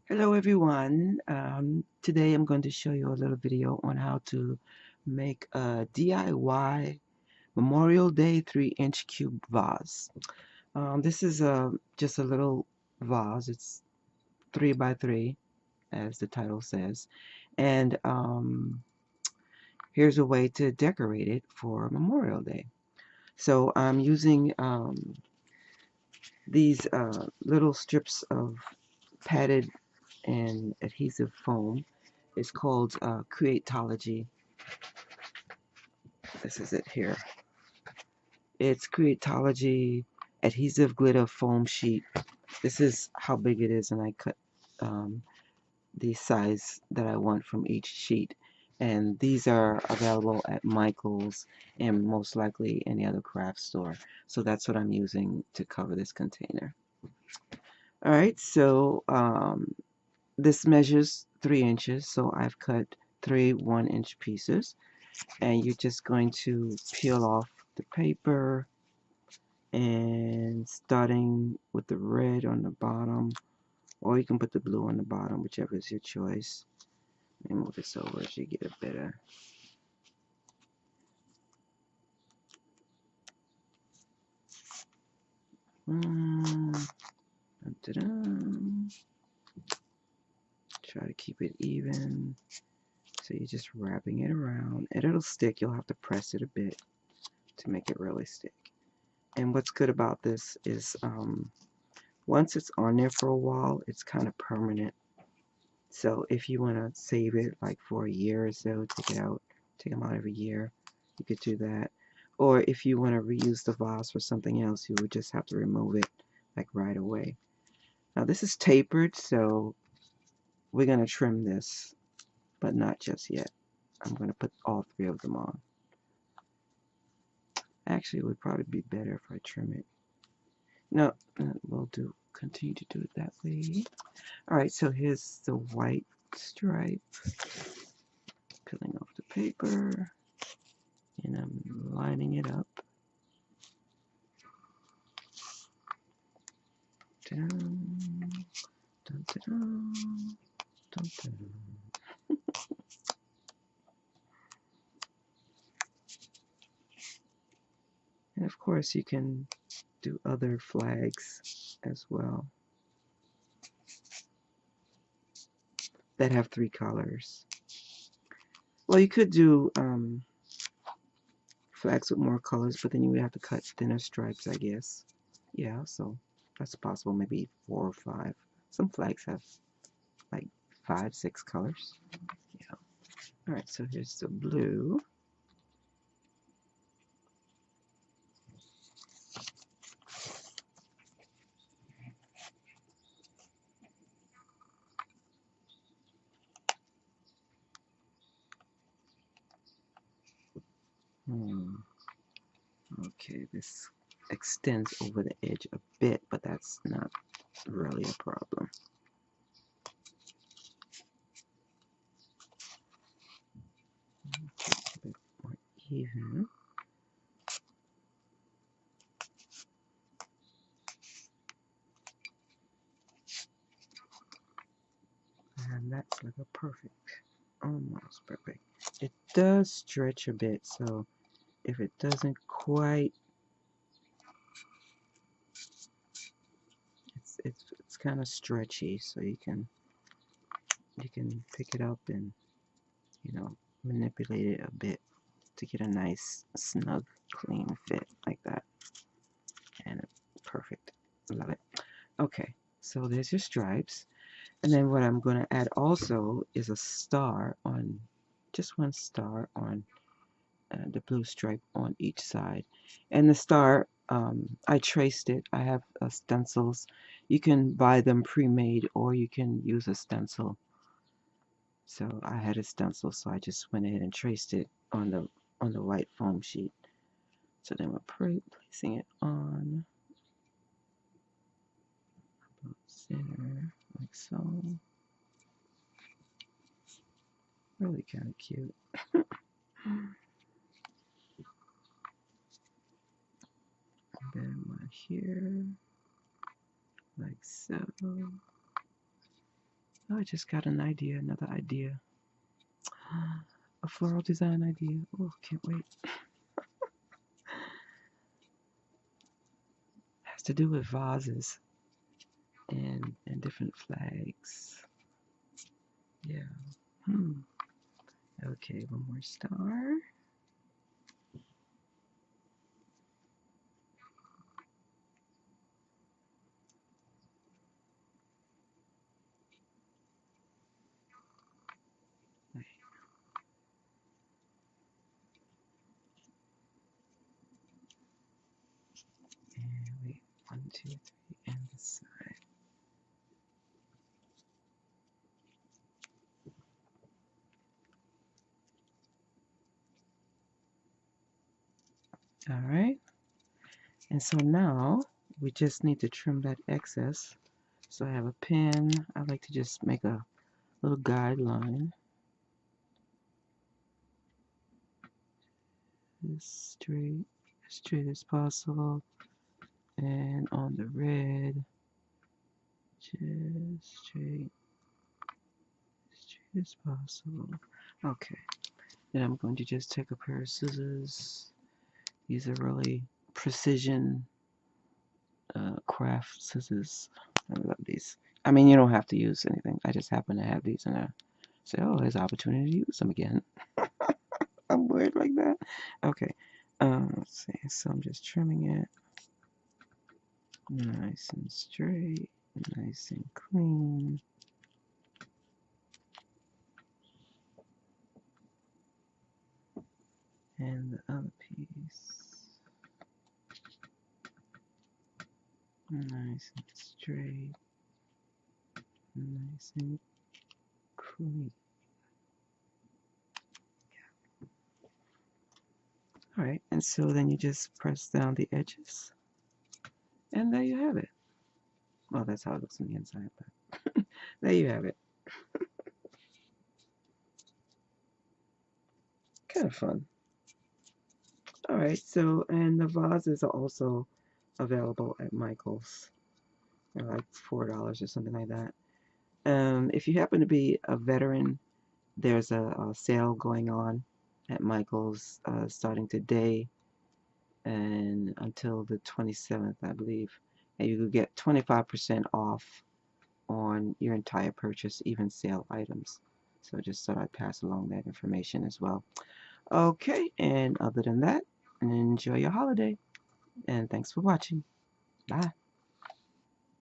Hello everyone. Today I'm going to show you a little video on how to make a DIY Memorial Day 3-inch cube vase. This is just a little vase. It's 3 by 3 as the title says. And here's a way to decorate it for Memorial Day. So I'm using these little strips of padded and adhesive foam. It's called Creatology. This is it here. It's Creatology Adhesive Glitter Foam Sheet. This is how big it is, and I cut the size that I want from each sheet. And these are available at Michael's and most likely any other craft store. So that's what I'm using to cover this container. Alright, so this measures 3 inches, so I've cut 3 1-inch pieces. And you're just going to peel off the paper, and starting with the red on the bottom, or you can put the blue on the bottom, whichever is your choice. Let me move this over so you get a better. Try to keep it even. So you're just wrapping it around, and it'll stick. You'll have to press it a bit to make it really stick. And what's good about this is once it's on there for a while, it's kind of permanent. So if you want to save it like for a year or so, take them out every year, you could do that. Or if you want to reuse the vase for something else, you would just have to remove it like right away. Now this is tapered, so we're going to trim this, but not just yet. I'm going to put all 3 of them on. Actually, it would probably be better if I trim it. No, we'll continue to do it that way. Alright, so here's the white stripe. Peeling off the paper, and I'm lining it up. Dun, dun, dun, dun, dun. And of course you can do other flags as well that have 3 colors. Well, you could do flags with more colors, but then you would have to cut thinner stripes, I guess. Yeah, so that's possible, maybe 4 or 5. Some flags have like 5, 6 colors. Yeah. Alright, so here's the blue. Okay, this extends over the edge a bit, but that's not really a problem. A bit more even. And that's like a perfect, almost perfect. It does stretch a bit, so if it doesn't quite, it's kind of stretchy, so you can pick it up and manipulate it a bit to get a nice snug clean fit like that. And perfect. Love it. Okay, so there's your stripes. And then what I'm going to add also is a star on, just one star on the blue stripe on each side. And the star, I traced it. I have stencils. You can buy them pre-made, or you can use a stencil. So I had a stencil, so I just went ahead and traced it on the white foam sheet. So then we're placing it on center, like so. Really kind of cute. Then one here, like so. Oh, I just got an idea, another idea. A floral design idea. Oh, can't wait. Has to do with vases and different flags. Yeah. Hmm. Okay, one more star. And wait, 1, 2, 3, and this side. All right. And so now we just need to trim that excess. So I have a pen. I like to just make a little guideline. As straight as possible. And on the red, just straight as possible. Okay. Then I'm going to just take a pair of scissors. These are really precision craft scissors. I love these. I mean, you don't have to use anything. I just happen to have these, and I say, oh, there's opportunity to use them again. I'm weird like that. Okay. Let's see. So I'm just trimming it nice and straight, nice and clean. And the other piece, nice and straight, nice and clean. All right, and so then you just press down the edges, and there you have it. Well, that's how it looks on the inside, but there you have it. Kind of fun. All right, so, and the vases are also available at Michael's. They're like $4 or something like that. If you happen to be a veteran, there's a sale going on at Michael's starting today and until the 27th, I believe. And you could get 25% off on your entire purchase, even sale items. So just thought I'd pass along that information as well. Okay, and other than that, enjoy your holiday. And thanks for watching. Bye.